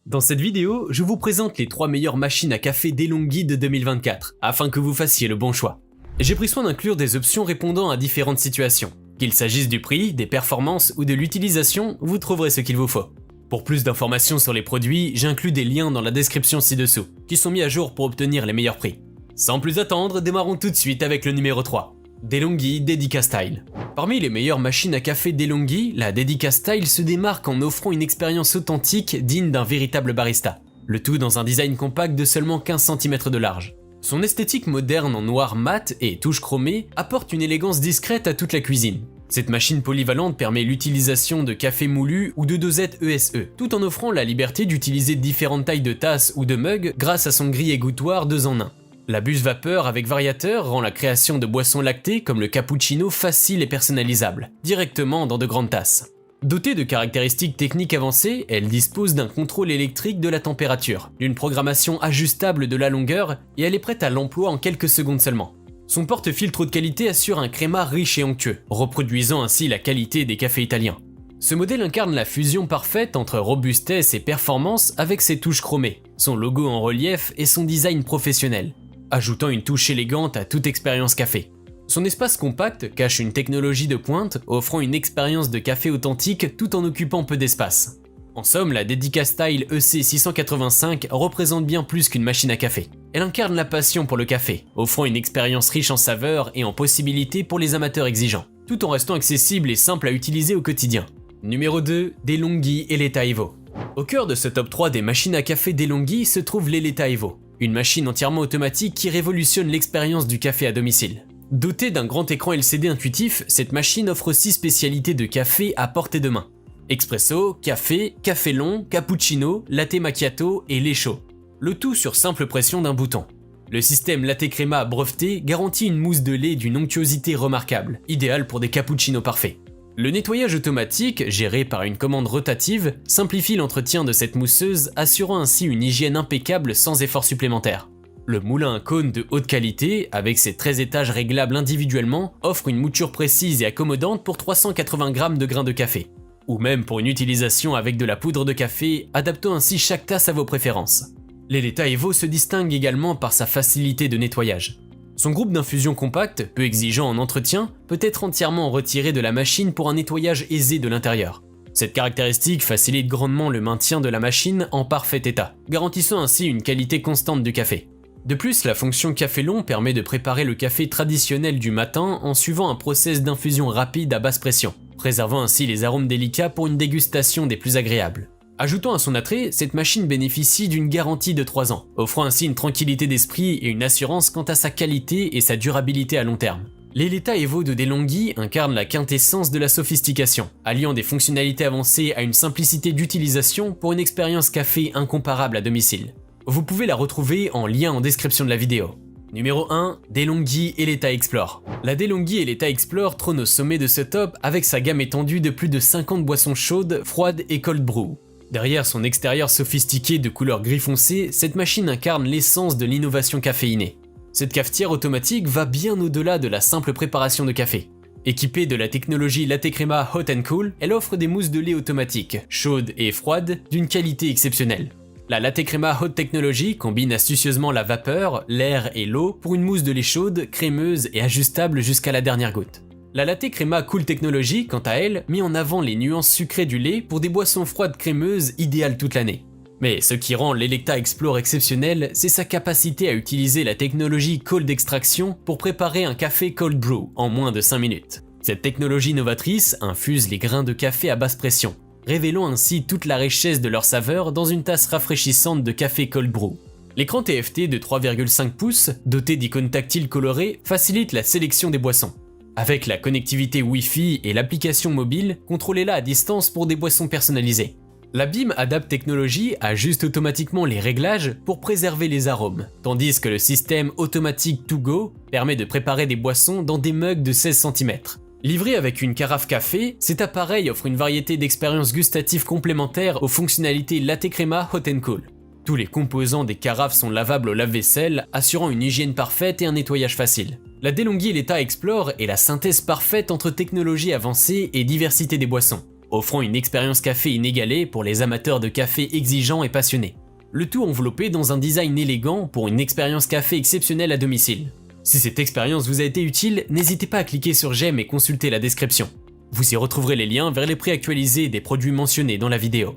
Dans cette vidéo, je vous présente les 3 meilleures machines à café DeLonghi de 2024, afin que vous fassiez le bon choix. J'ai pris soin d'inclure des options répondant à différentes situations. Qu'il s'agisse du prix, des performances ou de l'utilisation, vous trouverez ce qu'il vous faut. Pour plus d'informations sur les produits, j'inclus des liens dans la description ci-dessous, qui sont mis à jour pour obtenir les meilleurs prix. Sans plus attendre, démarrons tout de suite avec le numéro 3. DeLonghi Dedica Style. Parmi les meilleures machines à café DeLonghi, la Dedica Style se démarque en offrant une expérience authentique digne d'un véritable barista. Le tout dans un design compact de seulement 15 cm de large. Son esthétique moderne en noir mat et touche chromée apporte une élégance discrète à toute la cuisine. Cette machine polyvalente permet l'utilisation de café moulu ou de dosettes ESE, tout en offrant la liberté d'utiliser différentes tailles de tasses ou de mugs grâce à son grille égouttoir 2 en 1. La buse vapeur avec variateur rend la création de boissons lactées comme le cappuccino facile et personnalisable, directement dans de grandes tasses. Dotée de caractéristiques techniques avancées, elle dispose d'un contrôle électrique de la température, d'une programmation ajustable de la longueur et elle est prête à l'emploi en quelques secondes seulement. Son porte-filtre haute qualité assure un créma riche et onctueux, reproduisant ainsi la qualité des cafés italiens. Ce modèle incarne la fusion parfaite entre robustesse et performance avec ses touches chromées, son logo en relief et son design professionnel, ajoutant une touche élégante à toute expérience café. Son espace compact cache une technologie de pointe, offrant une expérience de café authentique tout en occupant peu d'espace. En somme, la Dedica Style EC685 représente bien plus qu'une machine à café. Elle incarne la passion pour le café, offrant une expérience riche en saveurs et en possibilités pour les amateurs exigeants, tout en restant accessible et simple à utiliser au quotidien. Numéro 2, DeLonghi Eletta Evo. Au cœur de ce top 3 des machines à café DeLonghi se trouve l'Eletta Evo, une machine entièrement automatique qui révolutionne l'expérience du café à domicile. Dotée d'un grand écran LCD intuitif, cette machine offre 6 spécialités de café à portée de main. Expresso, café, café long, cappuccino, latte macchiato et lait chaud. Le tout sur simple pression d'un bouton. Le système latte crema breveté garantit une mousse de lait d'une onctuosité remarquable, idéale pour des cappuccinos parfaits. Le nettoyage automatique, géré par une commande rotative, simplifie l'entretien de cette mousseuse, assurant ainsi une hygiène impeccable sans effort supplémentaire. Le moulin à cône de haute qualité, avec ses 13 étages réglables individuellement, offre une mouture précise et accommodante pour 380 g de grains de café. Ou même pour une utilisation avec de la poudre de café, adaptant ainsi chaque tasse à vos préférences. L'Eletta Evo se distingue également par sa facilité de nettoyage. Son groupe d'infusion compact, peu exigeant en entretien, peut être entièrement retiré de la machine pour un nettoyage aisé de l'intérieur. Cette caractéristique facilite grandement le maintien de la machine en parfait état, garantissant ainsi une qualité constante du café. De plus, la fonction café long permet de préparer le café traditionnel du matin en suivant un process d'infusion rapide à basse pression, préservant ainsi les arômes délicats pour une dégustation des plus agréables. Ajoutant à son attrait, cette machine bénéficie d'une garantie de 3 ans, offrant ainsi une tranquillité d'esprit et une assurance quant à sa qualité et sa durabilité à long terme. L'Eletta Evo de DeLonghi incarne la quintessence de la sophistication, alliant des fonctionnalités avancées à une simplicité d'utilisation pour une expérience café incomparable à domicile. Vous pouvez la retrouver en lien en description de la vidéo. Numéro 1, DeLonghi Eletta Explore. La DeLonghi Eletta Explore trône au sommet de ce top avec sa gamme étendue de plus de 50 boissons chaudes, froides et cold brew. Derrière son extérieur sophistiqué de couleur gris foncé, cette machine incarne l'essence de l'innovation caféinée. Cette cafetière automatique va bien au-delà de la simple préparation de café. Équipée de la technologie latte crema Hot & Cool, elle offre des mousses de lait automatiques, chaudes et froides, d'une qualité exceptionnelle. La latte crema Hot Technology combine astucieusement la vapeur, l'air et l'eau pour une mousse de lait chaude, crémeuse et ajustable jusqu'à la dernière goutte. La latte crema Cool Technology, quant à elle, met en avant les nuances sucrées du lait pour des boissons froides crémeuses idéales toute l'année. Mais ce qui rend l'Eletta Explore exceptionnel, c'est sa capacité à utiliser la technologie cold extraction pour préparer un café cold brew en moins de 5 minutes. Cette technologie novatrice infuse les grains de café à basse pression, révélant ainsi toute la richesse de leur saveur dans une tasse rafraîchissante de café cold brew. L'écran TFT de 3,5 pouces, doté d'icônes tactiles colorées, facilite la sélection des boissons. Avec la connectivité Wi-Fi et l'application mobile, contrôlez-la à distance pour des boissons personnalisées. La BIM Adapt Technology ajuste automatiquement les réglages pour préserver les arômes, tandis que le système automatique To Go permet de préparer des boissons dans des mugs de 16 cm. Livré avec une carafe café, cet appareil offre une variété d'expériences gustatives complémentaires aux fonctionnalités latte crema Hot & Cool. Tous les composants des carafes sont lavables au lave-vaisselle, assurant une hygiène parfaite et un nettoyage facile. La DeLonghi Eletta Explore est la synthèse parfaite entre technologie avancée et diversité des boissons. offrant une expérience café inégalée pour les amateurs de café exigeants et passionnés. Le tout enveloppé dans un design élégant pour une expérience café exceptionnelle à domicile. Si cette expérience vous a été utile, n'hésitez pas à cliquer sur j'aime et consulter la description. Vous y retrouverez les liens vers les prix actualisés des produits mentionnés dans la vidéo.